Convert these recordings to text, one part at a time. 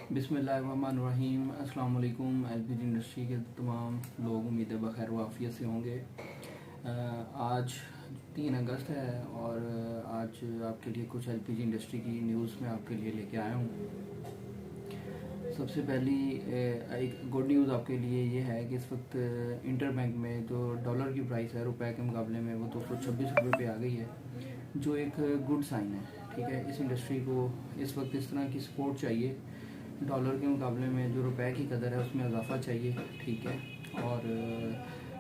बिस्मिल्लाहिर्रहमानिर्रहीम। अस्सलाम वालेकुम। एलपीजी इंडस्ट्री के तमाम लोग उम्मीद है बखैर वाफ़ियत से होंगे। आज 3 अगस्त है और आज आपके लिए कुछ एलपीजी इंडस्ट्री की न्यूज़ मैं आपके लिए लेके आया हूँ। सबसे पहली एक गुड न्यूज़ आपके लिए ये है कि इस वक्त इंटर बैंक में जो डॉलर की प्राइस है रुपए के मुकाबले में वो 226 रुपये पे आ गई है, जो एक गुड साइन है। ठीक है, इस इंडस्ट्री को इस वक्त इस तरह की सपोर्ट चाहिए। डॉलर के मुकाबले में जो रुपए की कदर है उसमें इजाफा चाहिए। ठीक है, और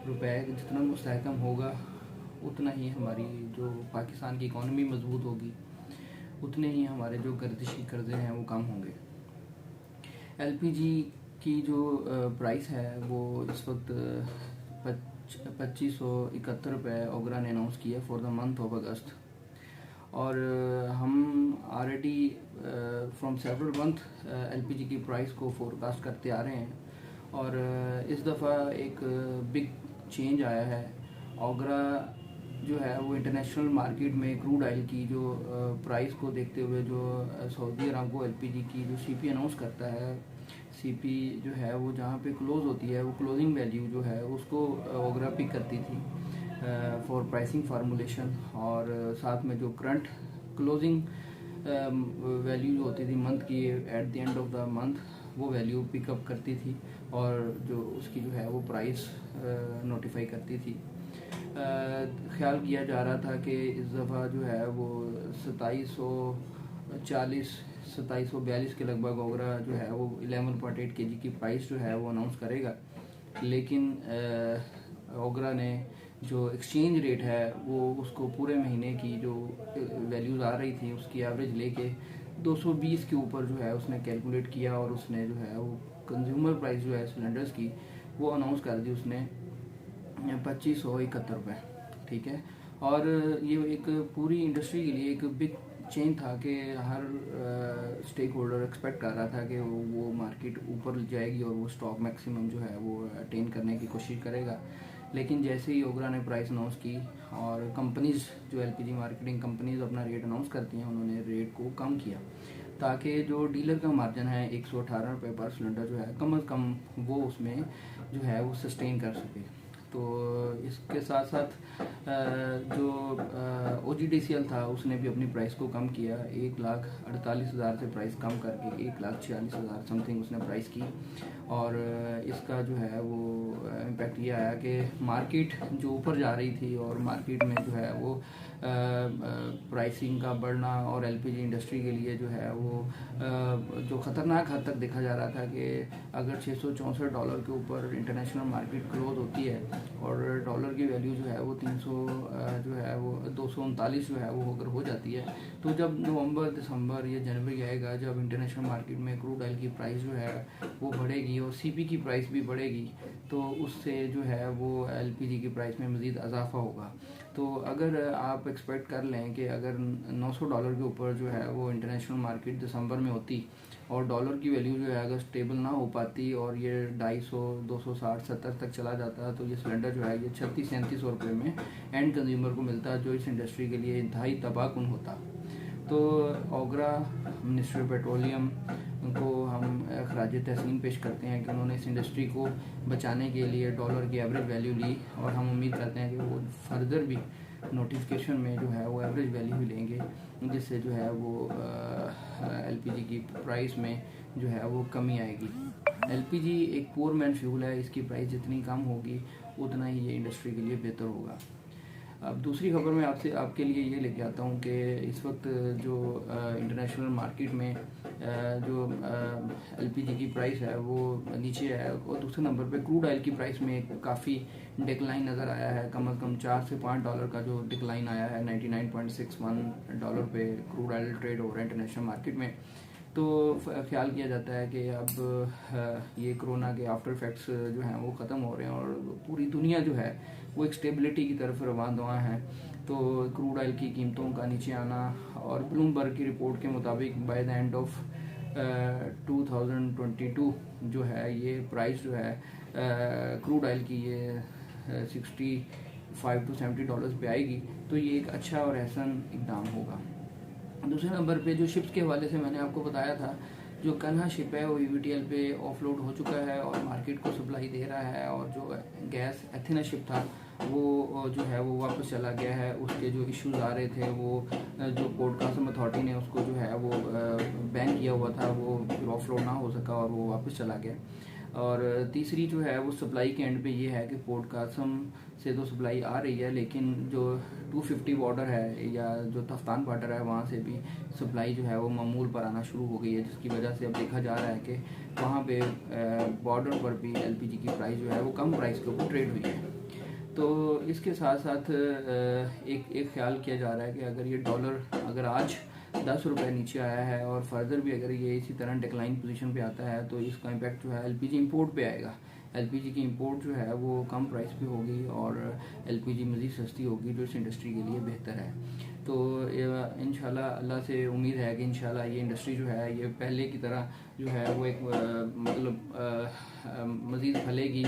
रुपए जितना मुस्तहकम होगा उतना ही हमारी जो पाकिस्तान की इकॉनमी मजबूत होगी, उतने ही हमारे जो गर्दिशी कर्जे हैं वो कम होंगे। एलपीजी की जो प्राइस है वो इस वक्त 2571 रुपये ओगरा ने अनाउंस किया फॉर द मंथ ऑफ अगस्त। और हम already from several month LPG की प्राइस को फोरकास्ट करते आ रहे हैं और इस दफ़ा एक बिग चेंज आया है। ओगरा जो है वो इंटरनेशनल मार्केट में क्रूड ऑयल की जो प्राइस को देखते हुए जो सऊदी अरामको एलपीजी की जो सीपी अनाउंस करता है, सीपी जो है वो जहाँ पे क्लोज होती है वो क्लोजिंग वैल्यू जो है उसको ओगरा पिक करती थी फॉर प्राइसिंग फार्मूलेशन, और साथ में जो करंट क्लोजिंग वैल्यू जो होती थी मंथ की at the end of the month वो वैल्यू पिकअप करती थी और जो उसकी जो है वो प्राइस नोटिफाई करती थी। ख्याल किया जा रहा था कि इस दफ़ा जो है वो 2742 के लगभग ओगरा जो है वो 11.8 केजी की प्राइस जो है वो अनाउंस करेगा, लेकिन ओगरा ने जो एक्सचेंज रेट है वो उसको पूरे महीने की जो वैल्यूज़ आ रही थी उसकी एवरेज लेके 220 के ऊपर जो है उसने कैलकुलेट किया और उसने जो है वो कंज्यूमर प्राइस जो है सिलेंडर्स की वो अनाउंस कर दी उसने 2571 रुपये। ठीक है, और ये एक पूरी इंडस्ट्री के लिए एक बिग चेंज था कि हर स्टेक होल्डर एक्सपेक्ट कर रहा था कि वो मार्केट ऊपर जाएगी और वो स्टॉक मैक्सिमम जो है वो अटेन करने की कोशिश करेगा। लेकिन जैसे ही ओगरा ने प्राइस अनाउंस की और कंपनीज जो एलपीजी मार्केटिंग कंपनीज अपना रेट अनाउंस करती हैं, उन्होंने रेट को कम किया ताकि जो डीलर का मार्जिन है 118 रुपये पर सिलेंडर जो है कम अज़ कम वो उसमें जो है वो सस्टेन कर सके। तो इसके साथ साथ जो OGDCL था उसने भी अपनी प्राइस को कम किया, 1,48,000 से प्राइस कम करके 1,46,000 समथिंग उसने प्राइस की। और इसका जो है वो इम्पैक्ट ये आया कि मार्केट जो ऊपर जा रही थी और मार्केट में जो है वो प्राइसिंग का बढ़ना और एलपीजी इंडस्ट्री के लिए जो है वो जो ख़तरनाक हद तक देखा जा रहा था कि अगर $664 के ऊपर इंटरनेशनल मार्केट क्लोज होती है और डॉलर की वैल्यू जो है वो 300 जो है वो 239 जो है वो अगर हो जाती है, तो जब नवंबर दिसंबर या जनवरी आएगा जब इंटरनेशनल मार्केट में क्रूड ऑयल की प्राइस जो है वो बढ़ेगी और सीपी की प्राइस भी बढ़ेगी, तो उससे जो है वो एलपीजी की प्राइस में मज़ीद इजाफा होगा। तो अगर आप एक्सपेक्ट कर लें कि अगर $900 के ऊपर जो है वो इंटरनेशनल मार्केट दिसंबर में होती और डॉलर की वैल्यू जो है अगर स्टेबल ना हो पाती और ये 250, 260, 70 तक चला जाता, तो ये सिलेंडर जो है ये 36-37 रुपये में एंड कंज्यूमर को मिलता, जो इस इंडस्ट्री के लिए इंतहाई तबाहकुन होता। तो ओगरा मिनिस्ट्री ऑफ पेट्रोलियम को हम खराज तहसीन पेश करते हैं कि उन्होंने इस इंडस्ट्री को बचाने के लिए डॉलर की एवरेज वैल्यू ली और हम उम्मीद करते हैं कि वो फर्दर भी नोटिफिकेशन में जो है वो एवरेज वैल्यू भी लेंगे, जिससे जो है वो एलपीजी की प्राइस में जो है वो कमी आएगी। एलपीजी एक पुअर मैन फ्यूल है, इसकी प्राइस जितनी कम होगी उतना ही ये इंडस्ट्री के लिए बेहतर होगा। अब दूसरी खबर मैं आपके लिए ये लेके आता हूँ कि इस वक्त जो इंटरनेशनल मार्केट में जो एलपीजी की प्राइस है वो नीचे है और दूसरे नंबर पे क्रूड ऑयल की प्राइस में काफ़ी डिक्लाइन नज़र आया है। कम अज़ कम $4 से $5 का जो डिक्लाइन आया है, $99.61 पे क्रूड ऑयल ट्रेड हो रहा है इंटरनेशनल मार्केट में। तो ख्याल किया जाता है कि अब ये कोरोना के आफ्टर इफेक्ट्स जो हैं वो ख़त्म हो रहे हैं और पूरी दुनिया जो है वो एक स्टेबिलिटी की तरफ रवाना है। तो क्रूड ऑयल की कीमतों का नीचे आना और ब्लूमबर्ग की रिपोर्ट के मुताबिक बाय द एंड ऑफ 2022 जो है ये प्राइस जो है क्रूड ऑयल की ये $65 to $70 पे आएगी, तो ये एक अच्छा और एहसन इकदाम होगा। दूसरे नंबर पे जो शिप्स के हवाले से मैंने आपको बताया था जो कन्हा शिप है वो ईवीटीएल पे ऑफलोड हो चुका है और मार्केट को सप्लाई दे रहा है, और जो गैस एथेना शिप था वो जो है वो वापस चला गया है। उसके जो इश्यूज आ रहे थे वो जो पोर्ट कासम अथॉरिटी ने उसको जो है वो बैन किया हुआ था, वो फिर ऑफलोड ना हो सका और वो वापस चला गया। और तीसरी जो है वो सप्लाई के एंड पे ये है कि पोर्ट कासम से तो सप्लाई आ रही है, लेकिन जो 250 बॉर्डर है या जो तफ्तान बॉर्डर है वहाँ से भी सप्लाई जो है वो मामूल पर आना शुरू हो गई है, जिसकी वजह से अब देखा जा रहा है कि वहाँ पे बॉर्डर पर भी एलपीजी की प्राइस जो है वो कम प्राइस के ऊपर ट्रेड हुई है। तो इसके साथ साथ एक ख्याल किया जा रहा है कि अगर ये डॉलर अगर आज 10 रुपये नीचे आया है और फर्दर भी अगर ये इसी तरह डिक्लाइन पोजीशन पे आता है तो इसका इम्पैक्ट जो है एलपीजी इंपोर्ट पे आएगा। एलपीजी की इंपोर्ट जो है वो कम प्राइस पे होगी और एलपीजी मज़ीद सस्ती होगी, जो इस इंडस्ट्री के लिए बेहतर है। तो इंशाल्लाह अल्लाह से उम्मीद है कि इंशाल्लाह ये इंडस्ट्री जो है ये पहले की तरह जो है वो एक मतलब मज़ीद फलेगी,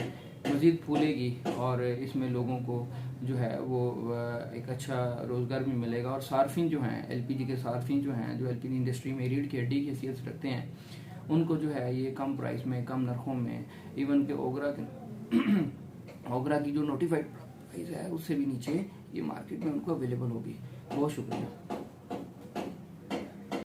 मज़ीद फूलेगी और इसमें लोगों को जो है वो एक अच्छा रोज़गार भी मिलेगा। और सार्फिन जो हैं, एलपीजी के सार्फिन जो हैं, जो एलपीजी इंडस्ट्री में रीढ़ की हड्डी की हैसियत रखते हैं, उनको जो है ये कम प्राइस में, कम नरखों में, इवन के ओगरा की जो नोटिफाइड प्राइस है उससे भी नीचे ये मार्केट में उनको अवेलेबल होगी। बहुत शुक्रिया।